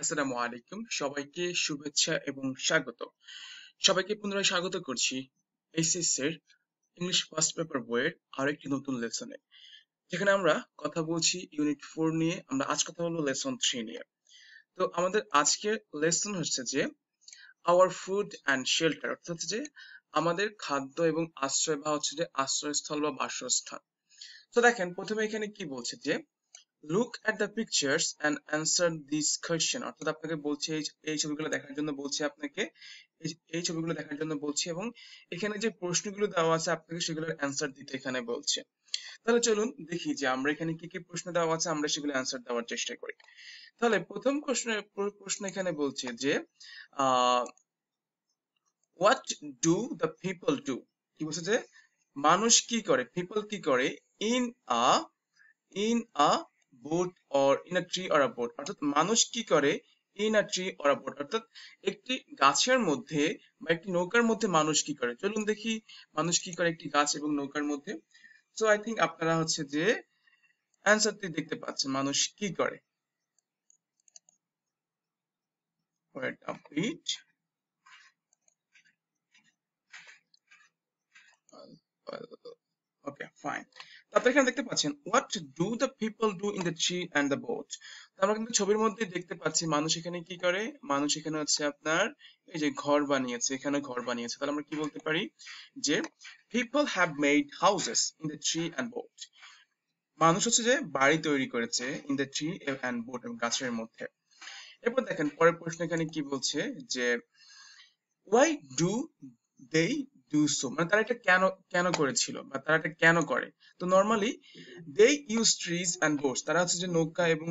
আসসালামু আলাইকুম, সবাইকে শুভেচ্ছা এবং স্বাগত। সবাইকে পুনরায় স্বাগত করছি এইচএসসি এর ইংলিশ ফার্স্ট পেপার বইয়ের আরেকটি নতুন লেসনে, যেখানে আমরা কথা বলছি ইউনিট 4 নিয়ে। আমরা আজ কথা বলবো লেসন 3 নিয়ে। তো আমাদের আজকের লেসন হচ্ছে যে আওয়ার ফুড অ্যান্ড শেল্টার, অর্থাৎ যে আমাদের খাদ্য এবং আশ্রয় বা হচ্ছে যে আশ্রয়স্থল বা বাসস্থান। তো দেখেন, প্রথমে এখানে কি বলছে যে look at the pictures and answer this question, অর্থাৎ আপনাকে বলছে এই ছবিগুলো দেখার জন্য বলছে আপনাকে, এই ছবিগুলো দেখার জন্য বলছে, এবং এখানে যে প্রশ্নগুলো দেওয়া আছে আপনাকে সেগুলোর অ্যান্সার দিতে এখানে বলছে। তাহলে চলুন দেখি যে আমরা এখানে কি কি প্রশ্ন দেওয়া আছে, আমরা সেগুলো অ্যান্সার দেওয়ার চেষ্টা করি। তাহলে প্রথম প্রশ্ন এখানে বলছে যে what do the people do, কি বলছে যে মানুষ কি করে, people কি করে in a in a boat or in a tree or a boat, অর্থাৎ মানুষ কি করে in a tree or a boat, অর্থাৎ একটি গাছের মধ্যে বা একটি নৌকার মধ্যে মানুষ কি করে। চলুন দেখি মানুষ কি করে একটি গাছ এবং নৌকার মধ্যে। সো আই থিঙ্ক আপনারা হচ্ছে যে অ্যান্সারটি দেখতে পাচ্ছেন, মানুষ কি করে। Wait a bit. Okay, fine. তারপর এখানে দেখতে পাচ্ছেন what do the people do in the tree and the boat. আমরা কিন্তু ছবির মধ্যে দেখতে পাচ্ছি মানুষ এখানে কি করে। মানুষ এখানে হচ্ছে আপনার এই যে ঘর বানিয়েছে, এখানে ঘর বানিয়েছে। তাহলে আমরা কি বলতে পারি যে people have made houses in the tree and boat. মানুষ হচ্ছে যে বাড়ি তৈরি করেছে in the tree and boat, গাছের মধ্যে। এরপর দেখেন পরের প্রশ্ন এখানে কি বলছে যে why do they do so, মানে তারা এটা কেন কেন করেছিল বা তারা এটা কেন করে। তো normally they use trees and boats, তারা হচ্ছে যে নৌকা এবং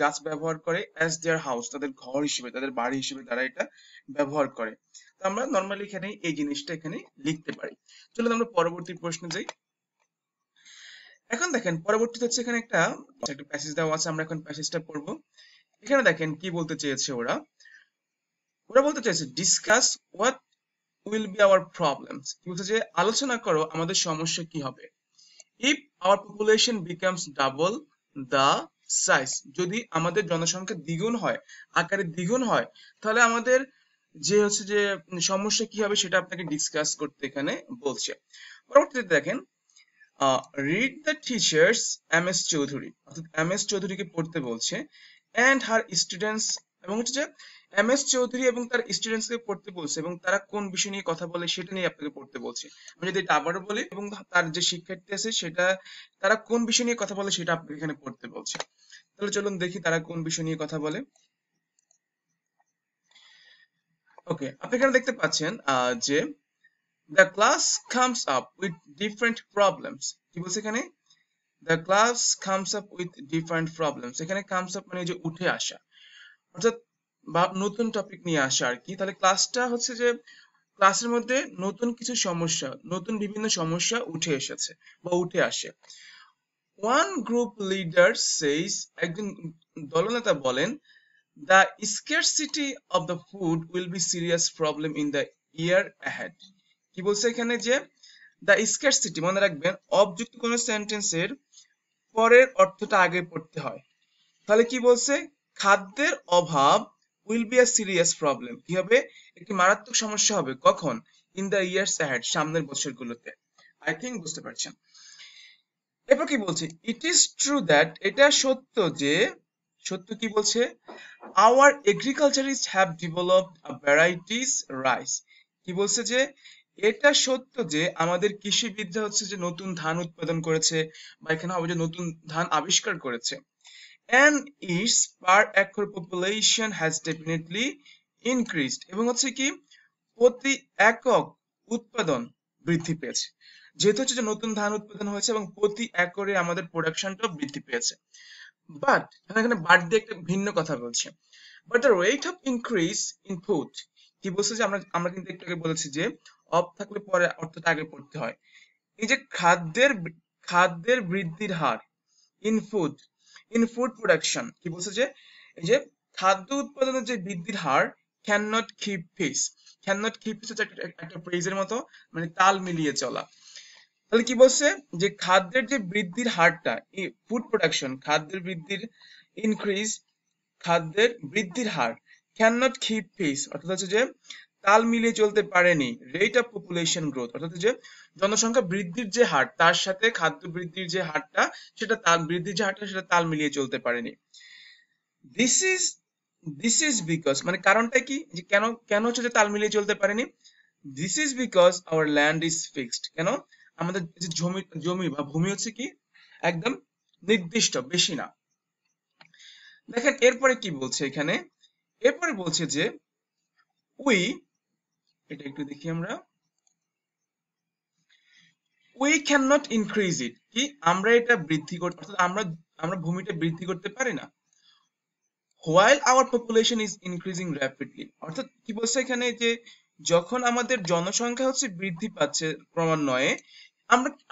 গাছ ব্যবহার করে as their house, তাদের ঘর হিসেবে, তাদের বাড়ি হিসেবে তারা এটা ব্যবহার করে। তো আমরা নর্মালি এখানে এই জিনিসটা এখানে লিখতে পারি। চলুন আমরা পরবর্তী প্রশ্নে যাই। এখন দেখেন পরবর্তীতে হচ্ছে এখানে একটা একটা প্যাসেজ দেওয়া আছে, আমরা এখন প্যাসেজটা পড়বো। এখানে দেখেন কি বলতে চেয়েছে ওরা। ওরা বলতে চাইছে discuss what will be our problems, কি বলছে যে আলোচনা করো আমাদের সমস্যা কি হবে। if our population becomes double the size, যদি আমাদের জনসংখ্যা দ্বিগুণ হয়, আকারে দ্বিগুণ হয়, তাহলে আমাদের যে হচ্ছে যে সমস্যা কি হবে সেটা আপনাকে ডিসকাস করতে এখানে বলছে। পরবর্তীতে দেখেন read the teachers M S Chowdhury, অর্থাৎ এম এস চৌধুরীকে পড়তে বলছে, অ্যান্ড হার স্টুডেন্টস, এবং হচ্ছে যে এম এস চৌধুরী এবং তার স্টুডেন্টস কে পড়তে বলছে, এবং তারা কোন বিষয় নিয়ে কথা বলে সেটা নিয়ে আপনাকে পড়তে বলছে। আমি যদি এটা আবারও বলি, এবং তার যে শিক্ষার্থী আছে সেটা, তারা কোন বিষয় নিয়ে কথা বলে সেটা আপনাকে এখানে পড়তে বলছে। তাহলে চলুন দেখি তারা কোন বিষয় নিয়ে কথা বলে। ওকে, আপনি এখানে দেখতে পাচ্ছেন যে the class comes up with different problems, কি বলছে এখানে the class comes up with different problems. এখানে কামস আপ মানে যে উঠে আসা, অর্থাৎ বা নতুন টপিক নিয়ে আসা আর কি। তাহলে ক্লাসটা হচ্ছে যে ক্লাসের মধ্যে নতুন কিছু সমস্যা, নতুন বিভিন্ন সমস্যা উঠে এসেছে বা উঠে আসে। ওয়ান গ্রুপ লিডার সেইস, একজন দলনেতা বলেন, the scarcity of the food will be serious problem in the year ahead. কি বলছে এখানে যে দ্য স্কারসিটি, মনে রাখবেন অবযুক্ত কোন সেন্টেন্সের পরের অর্থটা আগে পড়তে হয়। তাহলে কি বলছে, খাদ্যের অভাব will be a serious problem, কি হবে, একটি মারাত্মক সমস্যা হবে, কখন, ইন দ্য ইয়ার্স অ্যাহেড, সামনের বছরগুলোতে। আই থিঙ্ক বুঝতে পারছেন। এরপর কি বলছে, ইট ইজ ট্রু দ্যাট, এটা সত্য যে, সত্য কি বলছে, our agriculturist have developed a varieties rice, কি বলছে যে এটা সত্য যে আমাদের কৃষিবিদরা হচ্ছে যে নতুন ধান উৎপাদন করেছে, বা এখানে হবে যে নতুন ধান আবিষ্কার করেছে। and its per acre population has definitely increased, এবং হচ্ছে কি প্রতি একক উৎপাদন বৃদ্ধি পেয়েছে। যেহেতু হচ্ছে যে নতুন ধান উৎপাদন হয়েছে এবং প্রতি একরে আমাদের প্রোডাকশনটাও বৃদ্ধি পেয়েছে। বাট এখানে বাট দিয়ে একটা ভিন্ন কথা বলছে, but the rate of increase in food, কি বলছে যে আমরা আমরা কিন্তু একটু আগে বলেছি যে অফ থাকলে পরে অর্থটা আগে পড়তে হয়। এই যে খাদ্যের বৃদ্ধির হার ইন ফুড প্রোডাকশন, কি বলছে যে এই যে খাদ্য উৎপাদনের যে বৃদ্ধির হার can not keep pace, can not keep pace হচ্ছে একটা ফ্রেজের মতো, মানে তাল মিলিয়ে চলা। তাহলে কি বলছে যে খাদ্যের যে বৃদ্ধির হারটা, ফুড প্রোডাকশন, খাদ্যের বৃদ্ধির ইনক্রিজ, খাদ্যের বৃদ্ধির হার ক্যান নট কিপ পেস, অর্থাৎ হচ্ছে যে তাল মিলিয়ে চলতে পারেনি রেট অফ পপুলেশন গ্রোথ, অর্থাৎ যে জনসংখ্যা বৃদ্ধির যে হার তার সাথে খাদ্য বৃদ্ধির যে হারটা সেটা তাল মিলিয়ে চলতে পারেনি। দিস ইজ বিকজ, মানে কারণটা কি, যে কেন কেন হচ্ছে যে তাল মিলিয়ে চলতে পারেনি? This is because our land is fixed. কেন? আমাদের যে জমি বা ভূমি হচ্ছে কি একদম নির্দিষ্ট, বেশি না। দেখেন এরপরে কি বলছে এখানে, এরপরে বলছে যে উই, এটা একটু দেখি আমরা, উই ক্যান নট ইনক্রিজ ইট, কি আমরা এটা বৃদ্ধি করতে, অর্থাৎ আমরা ভূমিটা বৃদ্ধি করতে পারি না। while our population is increasing rapidly, অর্থাৎ কি বলছে এখানে, যে যখন আমাদের জনসংখ্যা হচ্ছে বৃদ্ধি পাচ্ছে ক্রমান্বয়ে,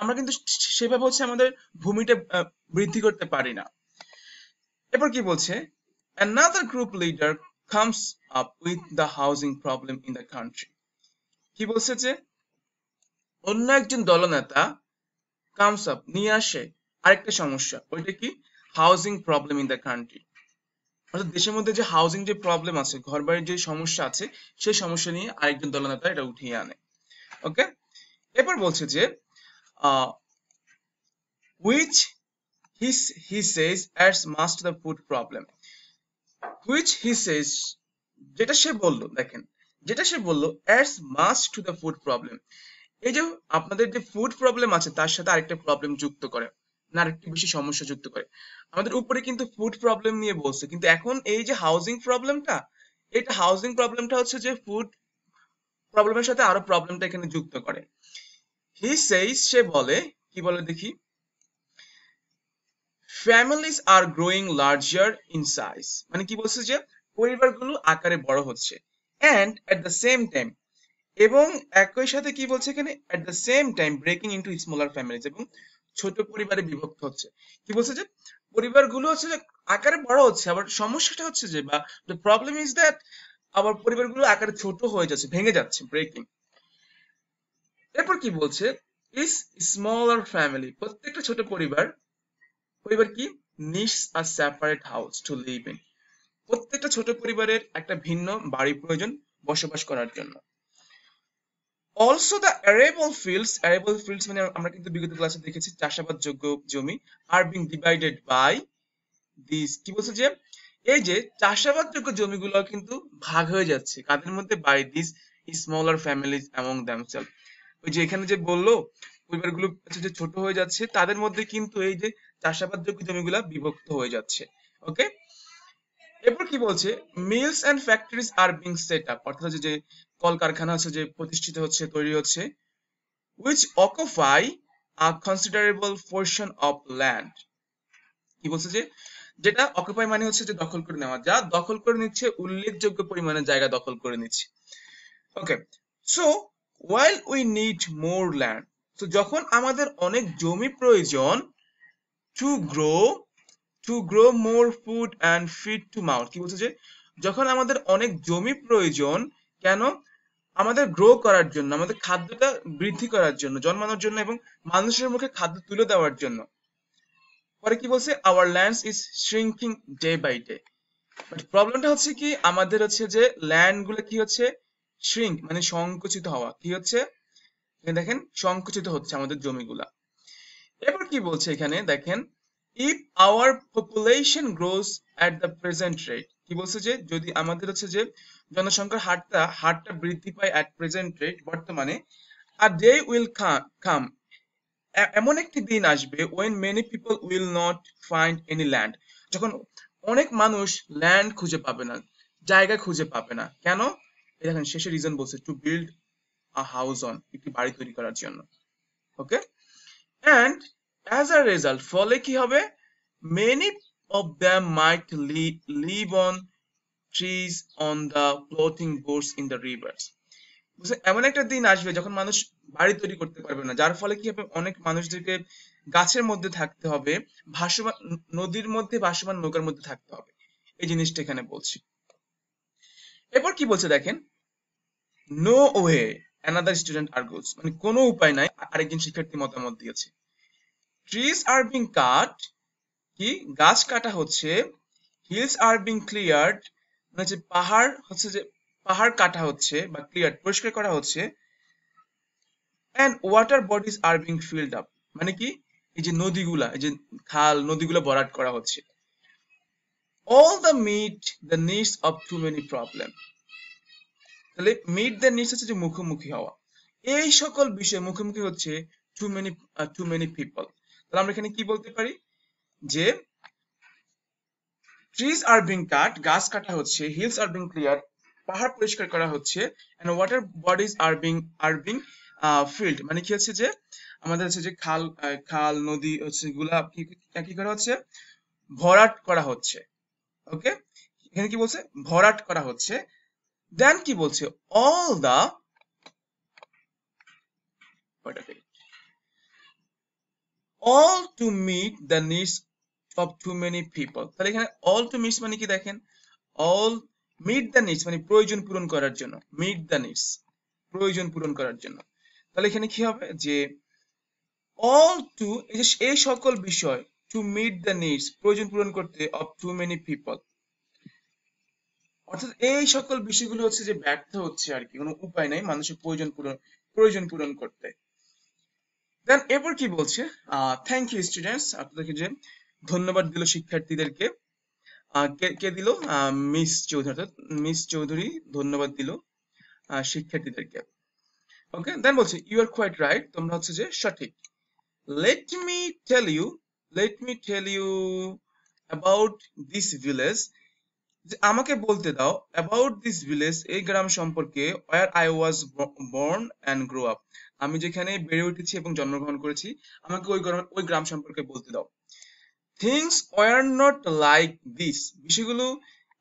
আমরা কিন্তু সেভাবে হচ্ছে আমাদের ভূমিটা বৃদ্ধি করতে পারি না। এরপর কি বলছে, another group leader comes up with the housing problem in the country, কি বলছে যে অন্য একজন দলনেতা কামস আপ, নিয়ে আসে আরেকটা সমস্যা, ওইটা কি housing problem in the country, অর্থাৎ দেশের মধ্যে যে হাউজিং যে প্রবলেম আছে, ঘর বাড়ির যে সমস্যা আছে, সেই সমস্যা নিয়ে আরেকজন দলনেতা এটা উঠিয়ে আনে। ওকে, এরপর বলছে যে which he says adds much to the food problem, which he says, যেটা সে বললো, দেখেন যেটা সে বললো adds much to the food problem, এই যে আপনাদের যে ফুড প্রবলেম আছে তার সাথে আরেকটা প্রবলেম যুক্ত করে, না আরেকটি বেশি সমস্যা যুক্ত করে। আমাদের উপরে কিন্তু ফুড প্রবলেম নিয়ে বলছে, কিন্তু এখন এই যে হাউজিং প্রবলেমটা, এটা হাউজিং প্রবলেমটা হচ্ছে যে ফুড প্রবলেমের সাথে আরো প্রবলেমটা এখানে যুক্ত করে। হি সেইস, সে বলে, কি বলে দেখি, families are growing larger in size, মানে কি বলছে যে পরিবারগুলো আকারে বড় হচ্ছে, and at the same time, এবং একই সাথে কি বলছে এখানে, at the same time breaking into smaller families, এবং ছোট পরিবারে বিভক্ত হচ্ছে। কি বলছে যে পরিবারগুলো হচ্ছে যে আকারে বড় হচ্ছে, আবার সমস্যাটা হচ্ছে যে, বা দ্য প্রবলেম ইজ দ্যাট আবার পরিবারগুলো আকারে ছোট হয়ে যাচ্ছে, ভেঙে যাচ্ছে, ব্রেকিং। এরপর কি বলছে, ইস স্মলার ফ্যামিলি, প্রত্যেকটা ছোট পরিবার কি needs a separate house to live in, প্রত্যেকটা ছোট পরিবারের একটা ভিন্ন বাড়ি প্রয়োজন বসবাস করার জন্য। অলসো দ্য অ্যারেবল ফিল্ডস মানে আমরা কিন্তু বিগত ক্লাসে দেখেছি চাষাবাদযোগ্য জমি, আর বিং ডিভাইডেড বাই দিস, কি বলছে যে এই যে চাষাবাদযোগ্য জমিগুলো কিন্তু ভাগ হয়ে যাচ্ছে কাদের মধ্যে, by this smaller families among themself, ওই যে এখানে যে বললো পরিবারগুলো যে ছোট হয়ে যাচ্ছে তাদের মধ্যে কিন্তু এই যে চাষাবাদযোগ্য জমিগুলা বিভক্ত হয়ে যাচ্ছে। ওকে, এরপর কি বলছে, mills and factories are being set up, অর্থাৎ যে কলকারখানা হচ্ছে যে প্রতিষ্ঠিত হচ্ছে, তৈরি হচ্ছে, which occupy a considerable portion of land, কি বলছে যে যেটা অকুপাই মানে হচ্ছে যে দখল করে নেওয়া, যা দখল করে নিচ্ছে উল্লেখযোগ্য পরিমাণে জায়গা দখল করে নিচ্ছে। ওকে, so while we need more land, তো যখন আমাদের অনেক জমি প্রয়োজন, to grow more food and feed to mouth, কি বলছে যে যখন আমাদের অনেক জমি প্রয়োজন, কেন, আমাদের গ্রো করার জন্য, আমাদের খাদ্যটা বৃদ্ধি করার জন্য, জন্মানোর জন্য, এবং মানুষের মুখে খাদ্য তুলে দেওয়ার জন্য। পরে কি বলছে, our lands is shrinking day by day, but প্রবলেমটা হচ্ছে কি আমাদের হচ্ছে যে ল্যান্ড গুলো কি হচ্ছে, শ্রিঙ্ক মানে সংকুচিত হওয়া, কি হচ্ছে দেখেন সংকুচিত হচ্ছে আমাদের জমিগুলা। এরপর কি বলছে এখানে দেখেন, if our population gross at the present rate, কি বলছে যে যদি আমাদের হচ্ছে যে জনসংখ্যার হারটা বৃদ্ধি পায় এট প্রেজেন্ট রেট, বর্তমানে, আ ডে উইল কাম, এমন একটি দিন আসবে when many people will not find any land, যখন অনেক মানুষ ল্যান্ড খুঁজে পাবে না, জায়গা খুঁজে পাবে না, কেন, এই দেখেন শেষে রিজন বলছে, to build a house on, একটি বাড়ি তৈরি করার জন্য। ওকে, and as a result, ফলে কি হবে, many of them might live on trees on the floating boats in the rivers, এমন একটা দিন আসবে যখন মানুষ বাড়ি তৈরি করতে পারবে না, যার ফলে কি হবে, অনেক মানুষদেরকে গাছের মধ্যে থাকতে হবে, ভাসমান নদীর মধ্যে, ভাসমান নৌকার মধ্যে থাকতে হবে, এই জিনিসটা এখানে বলছি। এরপর কি বলছে দেখেন, no way another student argues, মানে কোনো উপায় নাই, আরেকজন শিক্ষার্থী মতামত দিয়েছে, ট্রিজ আর বিং কাট, কি গাছ কাটা হচ্ছে, হিলস আর বিং ক্লিয়ার্ড মানে হচ্ছে পাহাড় কাটা হচ্ছে বা ক্লিয়ার পরিষ্কার করা হচ্ছে, and water bodies are being filled up মানে কি এই যে নদীগুলা, এই যে খাল নদীগুলো ভরাট করা হচ্ছে। All the meet the needs of too many problem, তাহলে মিট দ্য নিডস হচ্ছে যে মুখোমুখি হওয়া, এই সকল বিষয় মুখোমুখি হচ্ছে টু মেনি পিপল। তাহলে আমরা এখানে কি বলতে পারি যে ট্রিজ আর বিং কাট, গাছ কাটা হচ্ছে, হিলস আর বিং ক্লিয়ার, পাহাড় পরিষ্কার করা হচ্ছে, and water bodies are being filled মানে কি হচ্ছে যে আমাদের হচ্ছে যে খাল নদী হচ্ছে গুলা কি করা হচ্ছে, ভরাট করা হচ্ছে। ওকে, এখানে কি বলছে, ভরাট করা হচ্ছে। দেন কি বলছে, all the all to meet the needs of too many people। তাহলে এখানে all to meet মানে কি দেখেন, all meet the needs মানে প্রয়োজন পূরণ করার জন্য, meet the needs প্রয়োজন পূরণ করার জন্য। তাহলে এখানে কি হবে যে all to এই সকল বিষয় to meet the needs প্রয়োজন পূরণ করতে of too many people, অর্থাৎ এই সকল বিষয়গুলো হচ্ছে যে ব্যর্থ হচ্ছে আর কি, কোনো উপায় নাই মানুষের প্রয়োজন পূরণ করতে। দেন এরপর কি বলছে, থ্যাংক ইউ স্টুডেন্টস, আপনাদেরকে যে ধন্যবাদ দিল শিক্ষার্থীদেরকে, কে দিল, মিস চৌধুরী ধন্যবাদ দিল শিক্ষার্থীদেরকে। ওকে, দেন বলছে ইউ আর কোয়াইট রাইট, তোমরা হচ্ছে যে সঠিক। Let me tell you about this village, যে আমাকে বলতে দাও অ্যাবাউট দিস ভিলেজ এই গ্রাম সম্পর্কে, where I was born and grow up, আমি যেখানে বেড়ে উঠেছি এবং জন্মগ্রহণ করেছি, আমাকে ওই গ্রাম সম্পর্কে বলতে দাও। Things were not like this, বিষয়গুলো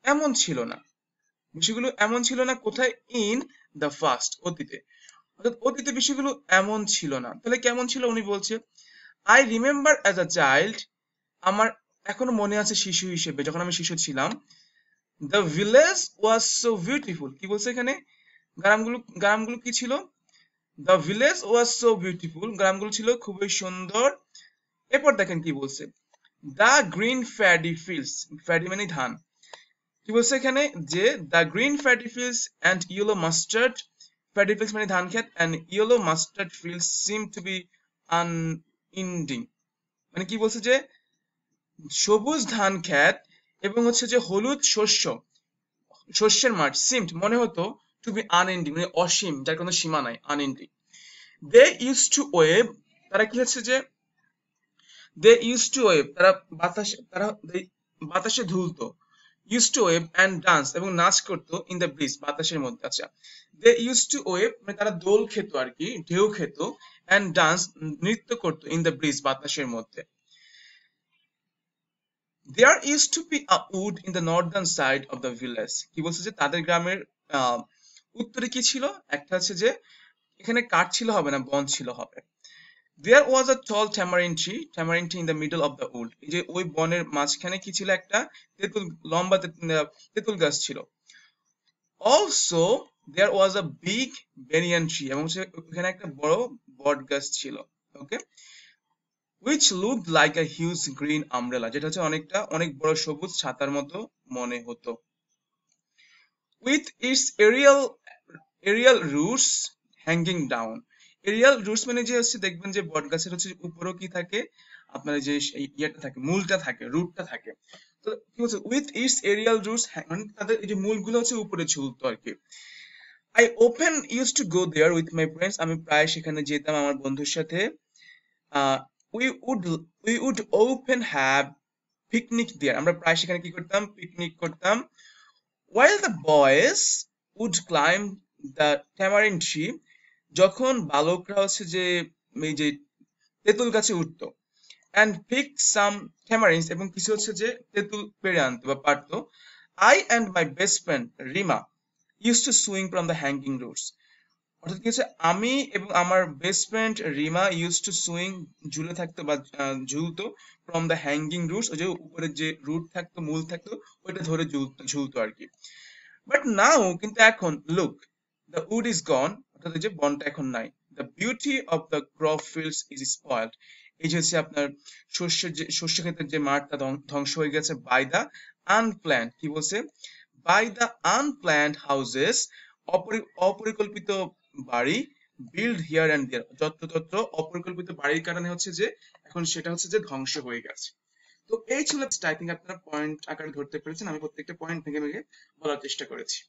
এমন ছিল না, কোথায়, ইন দ্য ফার্স্ট, অতীতে, অর্থাৎ অতীতে বিষয়গুলো এমন ছিল না। তাহলে কেমন ছিল, উনি বলছে I remember as a child, আমার এখনো মনে আছে শিশু হিসেবে, যখন আমি শিশু ছিলাম, the village was so beautiful, কি বলছে এখানে, গ্রামগুলো কি ছিল, the village was so beautiful, গ্রামগুলো ছিল খুবই সুন্দর। এরপর দেখেন কি বলছে, the green paddy fields, paddy মানে ধান, কি বলছে এখানে যে the green paddy fields and yellow mustard, paddy fields মানে ধান ক্ষেত, and yellow mustard fields seem to be unending, মানে কি বলছে যে সবুজ ধান ক্ষেত এবং হচ্ছে যে হলুদ শস্যের মাঠ, সিমড মনে হতো, টু বি আনএন্ডিং মানে অসীম, যার কোনো সীমা নাই, unending. They use to wave, তারা কি হচ্ছে যে তারা বাতাসে ধুলতো, use to wave and dance এবং নাচ করতো, ইন দ্য ব্রিজ বাতাসের মধ্যে। আচ্ছা, দে ইউজ টু ওয়েভ মানে তারা দোল খেত আর কি, ঢেউ খেত, অ্যান্ড ডান্স নৃত্য করতো, ইন দ্য ব্রিজ বাতাসের মধ্যে। There used to be a wood in the northern side of the village, কি বলছে যে তাদের গ্রামের উত্তরে কি ছিল, একটা হচ্ছে যে এখানে কাঠ ছিল হবে না, বন ছিল হবে। There was a tall tamarind tree in the middle of the wood, এই যে ওই বনের মাঝখানে কি ছিল, একটা লম্বা তেঁতুল গাছ ছিল। Also there was a big banyan tree, এবং এখানে একটা বড় বট গাছ ছিল। ওকে, which looked like a huge green umbrella, যেটা হচ্ছে অনেক বড় সবুজ ছাতার মতো মনে হতো। with its aerial roots hanging down, aerial roots মানে যে হচ্ছে দেখবেন যে বট গাছের হচ্ছে উপরেও কি থাকে, আপনার যে ইয়েটা থাকে, মূলটা থাকে, রুটটা থাকে। তো কি বলছে, উইথ ইটস এরিয়াল রুটস, মানে তাদের এই যে মূলগুলো হচ্ছে উপরে ঝুলতো আর কি। I often use to go there with my friends, আমি প্রায় সেখানে যেতাম আমার বন্ধুর সাথে। we would often have picnic there, আমরা প্রায় সেখানে কি করতাম, পিকনিক করতাম। while the boys would climb the tamarind tree, যখন বালকরা হচ্ছে যে এই যে তেঁতুল গাছে উঠতো, and pick some tamarins এবং কিছু হচ্ছে যে তেঁতুল পেড়ে আনতো বা পারতো। I and my best friend Rima used to swing from the hanging roots, অর্থাৎ কি হচ্ছে, আমি এবং আমার best friend Rima use to swing, ঝুলে থাকতো বা ঝুলতো, ফ্রম দ্য হ্যাঙ্গিং রুটস, ওই যে উপরে যে রুট থাকতো, মূল থাকতো, ওইটা ধরে ঝুলতো আর কি। বাট নাও, কিন্তু এখন, লুক দ্য উড ইজ গন, অর্থাৎ যে বনটা এখন নাই। The beauty of the crop fields is spoiled, এই যে হচ্ছে আপনার শস্য ক্ষেত্রের যে মাঠটা ধ্বংস হয়ে গেছে, বাই দ্য আনপ্ল্যান্ড কি বলছে, বাই দ্য আনপ্ল্যান্ড হাউসেস, অপরিকল্পিত বাড়ি, বিল্ড হিয়ার অ্যান্ড দেয়ার, যত্রতত্র অপরিকল্পিত বাড়ির কারণে হচ্ছে যে এখন সেটা হচ্ছে যে ধ্বংস হয়ে গেছে। তো এই ছিল আই থিঙ্ক আপনারা পয়েন্ট আকারে ধরতে পেরেছেন, আমি প্রত্যেকটা পয়েন্ট ভেঙে ভেঙে বলার চেষ্টা করেছি।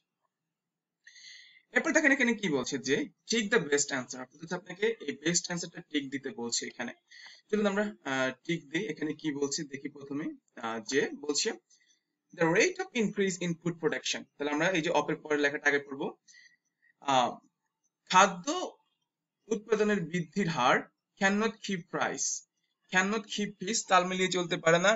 এরপর দেখেন এখানে কি বলছে যে টিক দ্য বেস্ট অ্যান্সার, অর্থাৎ আপনাকে এই বেস্ট অ্যান্সারটা টিক দিতে বলছে এখানে। চলুন আমরা টিক দিই। এখানে কি বলছে দেখি প্রথমে, যে বলছে the rate of increase in food production, তাহলে আমরা এই যে অপের পরের লেখাটা আগে পড়বো। খাদ্য উৎপাদনের বৃদ্ধির হার cannot keep price, cannot keep pace, তাল মিলিয়ে চলতে পারে না,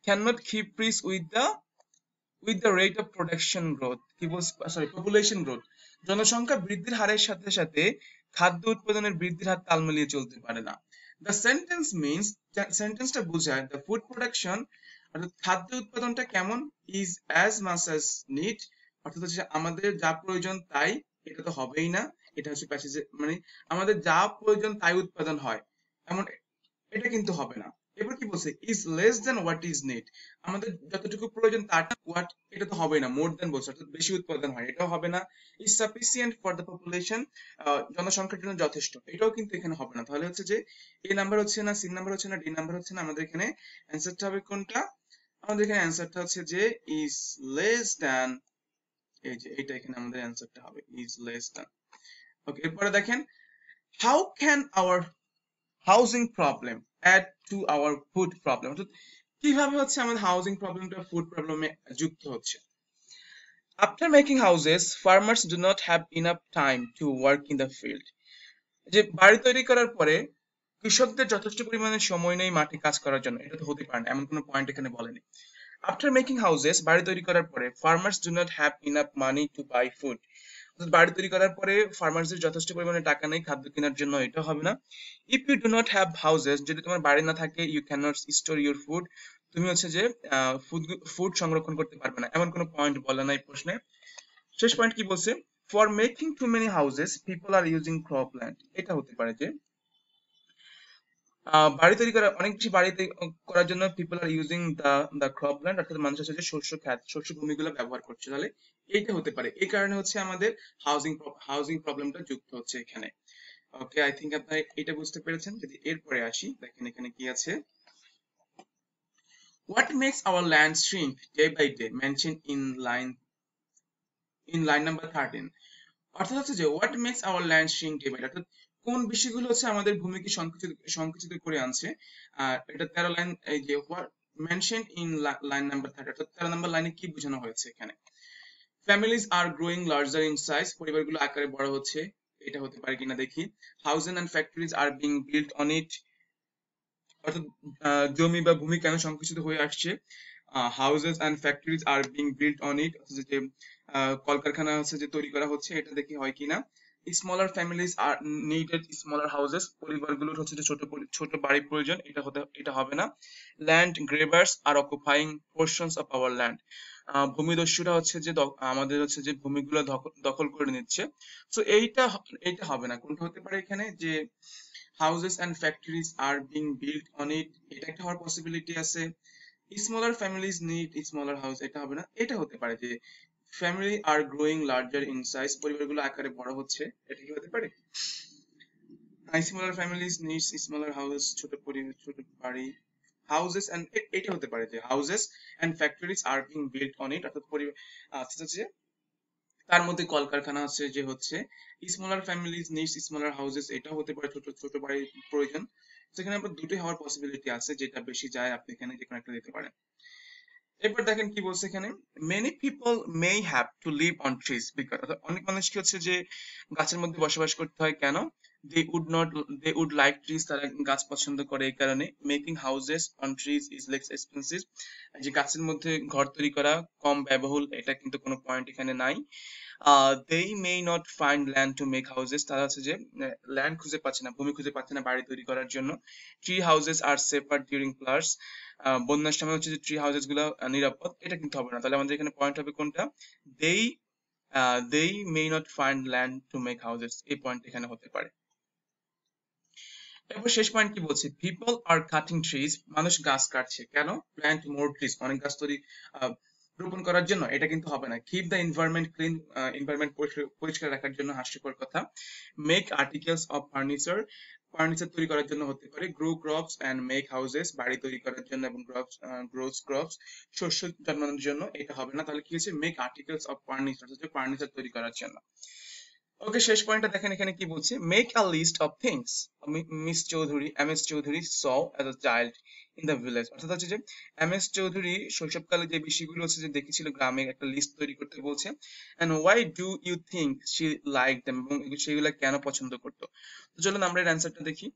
cannot keep pace with the rate of production growth, কি বলছে, সরি population growth, জনসংখ্যা বৃদ্ধির হারের সাথে সাথে খাদ্য উৎপাদনের বৃদ্ধির হার তাল মিলিয়ে চলতে পারে না। the sentence means, সেন্টেন্সটা বোঝায় the food production, অর্থাৎ খাদ্য উৎপাদনটা কেমন, is as much as need, অর্থাৎ হচ্ছে আমাদের যা প্রয়োজন তাই, এটা তো হবেই না, এটা হচ্ছে প্যাসেজ, মানে আমাদের যা প্রয়োজন তাই উৎপাদন হয় এমন, এটা কিন্তু হবে না। এবার কি বলছে, is less than what is need, আমাদের যতটুকু প্রয়োজন তার হোয়াট, এটা তো হবে না, মোর দেন বলছে অর্থাৎ বেশি উৎপাদন হয়, এটাও হবে না। Is sufficient for the population, জনসংখ্যার জন্য যথেষ্ট, এটাও কিন্তু এখানে হবে না। তাহলে হচ্ছে যে এ নাম্বার হচ্ছে না, সি নাম্বার হচ্ছে না, ডি নাম্বার হচ্ছে না, আমাদের এখানে অ্যান্সারটা হবে কোনটা, আমাদের এখানে অ্যান্সারটা হচ্ছে যে ইজ লেস দ্যান, এই যে এটা এখানে আমাদের অ্যান্সারটা হবে ইজ লেস দ্যান। ওকে, এরপরে দেখেন, how can our housing problem add to our food problem, অর্থাৎ কিভাবে হচ্ছে আমাদের হাউজিং প্রবলেমটা ফুড প্রবলেমে যুক্ত হচ্ছে। After making houses farmers do not have enough time to work in the field, যে বাড়ি তৈরি করার পরে কৃষকদের যথেষ্ট পরিমাণে সময় নেই মাঠে কাজ করার জন্য, এটা তো হতে পারে না, এমন কোনো পয়েন্ট এখানে বলেনি। আফটার মেকিং হাউসেস, বাড়ি তৈরি করার পরে farmers do not have enough money to buy food, বাড়ি তৈরি করার পরে ফার্মার্সদের যথেষ্ট পরিমাণে টাকা নেই খাদ্য কেনার জন্য, এটা হবে না। If you do not have houses, যদি তোমার বাড়ি না থাকে, you can not store your food, তুমি হচ্ছে যে ফুড সংরক্ষণ করতে পারবে না, এমন কোনো পয়েন্ট বলে না এই প্রশ্নে। শেষ পয়েন্ট কি বলছে, for making too many houses people are using cropland, এটা হতে পারে যে বাড়ি তৈরি করা, অনেক বেশি বাড়ি করার জন্য পিপল আর ইউজিং দ্য ক্রপল্যান্ড, অর্থাৎ মানুষ হচ্ছে যে শস্য ভূমিগুলো ব্যবহার করছে, তাহলে এইটা হতে পারে। এই কারণে হচ্ছে আমাদের হাউজিং প্রবলেমটা যুক্ত হচ্ছে এখানে। ওকে, আই থিঙ্ক আপনারা এটা বুঝতে পেরেছেন। যদি এরপরে আসি, দেখেন এখানে কি আছে, what makes our land shrink day by day, mention in line number 13, অর্থাৎ হচ্ছে যে what makes our land shrink day by day, অর্থাৎ কোন বিষয়গুলো হচ্ছে আমাদের ভূমিকে সংকুচিত করে আনছে। আর এটা 13 লাইন, এই যে what mention in line number 13, অর্থাৎ 13 নাম্বার লাইনে কি বোঝানো হয়েছে এখানে, families are growing larger in size, পরিবারগুলো আকারে বড় হচ্ছে, এটা হতে পারে কিনা দেখি। Houses and factories are being built on it, অর্থাৎ জমি বা ভূমি কেন সংকুচিত হয়ে আসছে, houses and factories are being built on it, যে কলকারখানা হচ্ছে যে তৈরি করা হচ্ছে, এটা দেখি হয় কিনা। Smaller families are needed smaller houses, পরিবারগুলোর হচ্ছে যে ছোট বাড়ি প্রয়োজন, এটা হবে না। Land grabbers are occupying portions of our land, ভূমিদস্যুরা হচ্ছে যে আমাদের হচ্ছে যে ভূমিগুলো দখল করে নিচ্ছে, সো এইটা হবে না। কোনটা হতে পারে এখানে, যে houses and factories are being built on it, এটা একটা হওয়ার পসিবিলিটি আছে। Smaller families need smaller house, এটা হবে না। এটা হতে পারে যে family are growing larger in size, পরিবারগুলো আকারে বড় হচ্ছে, এটা কি হতে পারে। Smaller families needs smaller house, ছোট বাড়ি। হাউসেস এন্ড, এটা হতে পারে যে houses and factories are being built on it, অর্থাৎ হচ্ছে তার মধ্যে কলকারখানা আছে যে হচ্ছে। Smaller families needs smaller houses, এটাও হতে পারে ছোট বাড়ির প্রয়োজন। সেখানে আপনার দুটোই হওয়ার পসিবিলিটি আছে, যেটা বেশি যায় আপনি এখানে যে কোনো একটা দিতে পারেন। এরপর দেখেন কি বলছে এখানে, many people may have to live on trees because, অনেক মানুষ কি হচ্ছে যে গাছের মধ্যে বসবাস করতে হয় কেন, দে উড লাইক ট্রিজ, তারা গাছ পছন্দ করে এই কারণে। Making houses on trees is less expensive, যে গাছের মধ্যে ঘর তৈরি করা কম ব্যয়বহুল, এটা কিন্তু কোনো পয়েন্ট এখানে নাই। they may not find land to make houses, তারা হচ্ছে যে ল্যান্ড খুঁজে পাচ্ছে না, ভূমি খুঁজে পাচ্ছে না বাড়ি তৈরি করার জন্য। ট্রি হাউসেস আর সেফার ডিউরিং ফ্লাডস, বন্যার সময় হচ্ছে যে ট্রি হাউসেস গুলো নিরাপদ, এটা কিন্তু হবে না। তাহলে আমাদের এখানে পয়েন্ট হবে কোনটা, they may not find land to make houses, এই পয়েন্ট এখানে হতে পারে। এরপর শেষ পয়েন্ট কি বলছে, পিপল আর কাটিং ট্রিজ, মানুষ গাছ কাটছে কেন, প্ল্যান্ট মোর ট্রিজ, অনেক গাছ আহ, রোপণ করার জন্য, এটা কিন্তু হবে না। Keep the environment clean, environment পরিষ্কার রাখার জন্য, হাস্যকর কথা। Make articles of furniture, furniture তৈরি করার জন্য হতে পারে। Grow crops and make houses, বাড়ি তৈরি করার জন্য এবং গ্রোস ক্রপস, শস্য জন্মানোর জন্য, এটা হবে না। তাহলে কি হচ্ছে, make articles of furniture, furniture তৈরি করার জন্য। ওকে, শেষ পয়েন্টটা দেখেন এখানে কি বলছে, make a list of things M S Chowdhury saw as a child in the village. অর্থাৎ হচ্ছে যে এম এস চৌধুরী শৈশবকালে যে বিষয়গুলো হচ্ছে যে দেখেছিল গ্রামে, একটা লিস্ট তৈরি করতে বলছে। And why do you think she like them, এবং সেগুলা কেন পছন্দ করতো। তো চলুন আমরা এর অ্যান্সারটা দেখি।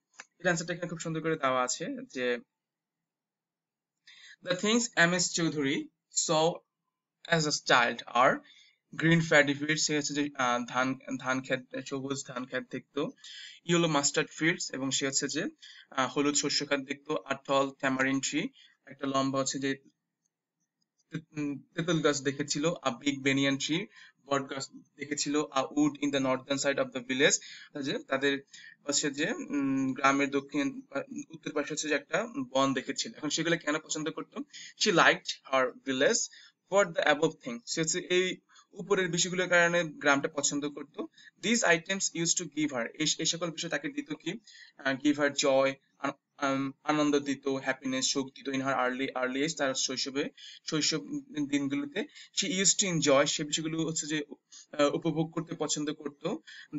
এর অ্যান্সারটা এখানে খুব সুন্দর করে দেওয়া আছে যে the things MS Choudhury saw as a child are green paddy fields, সে হচ্ছে যে ধান ধান ক্ষেত, সবুজ ধান ক্ষেত দেখতো। ইয়েলো মাস্টার্ড ফিল্ডস, এবং সে হচ্ছে যে হলুদ শস্য খাত দেখতো। আর টল ট্যামারিন ট্রি, একটা লম্বা হচ্ছে যে তেঁতুল গাছ দেখেছিল। আ বিগ বেনিয়ান ট্রি, বট গাছ দেখেছিল। A wood in the northern side of the village, যে তাদের হচ্ছে যে গ্রামের উত্তর পাশে হচ্ছে যে একটা বন দেখেছিল। এখন সেগুলো কেন পছন্দ করতো, she liked her village for the above thing, সে হচ্ছে এই উপরের বিষয়গুলোর কারণে গ্রামটা পছন্দ করতো। This items use to give her, এই সকল বিষয় তাকে দিত কি, গিভ হার জয়, আনন্দ দিত, হ্যাপিনেস, সুখ দিত। ইন হার আর্লি এজ, তার শৈশব দিনগুলোতে। সে ইউজ টু এনজয়, সে বিষয়গুলো হচ্ছে যে উপভোগ করতে পছন্দ করতো।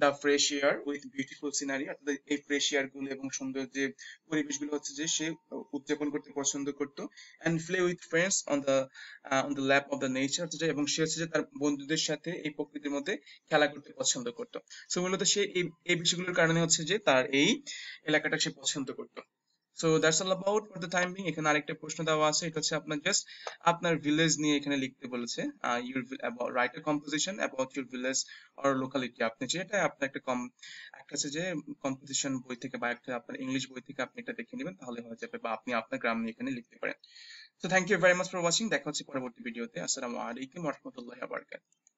The fresh air with beautiful scenery, অর্থাৎ এই ফ্রেশ এয়ার গুলো এবং সুন্দর যে পরিবেশগুলো হচ্ছে যে সে উদযাপন করতে পছন্দ করতো। And play with friends on the lap of the nature, এবং সে হচ্ছে যে তার বন্ধুদের সাথে এই প্রকৃতির মধ্যে খেলা করতে পছন্দ করতো। সো মূলত সে এই বিষয়গুলোর কারণে হচ্ছে যে তার এই এলাকাটা সে পছন্দ করতো। So that's all about for the time being. এখানে আরেকটা প্রশ্ন দেওয়া আছে, এটা হচ্ছে আপনার জাস্ট আপনার ভিলেজ নিয়ে এখানে লিখতে বলেছে। Your write a composition about your village or locality. আপনি যেটা আপনার একটা হচ্ছে যে কম্পোজিশন বই থেকে বা একটা আপনার ইংলিশ বই থেকে আপনি এটা দেখে নেবেন, তাহলে হয়ে যাবে। বা আপনি আপনার গ্রাম নিয়ে এখানে লিখতে পারেন। So thank you very much for watching. দেখা হচ্ছে পরবর্তী ভিডিওতে। আসসালামু আলাইকুম ওয়া রাহমাতুল্লাহি ওয়া বারাকাতুহু।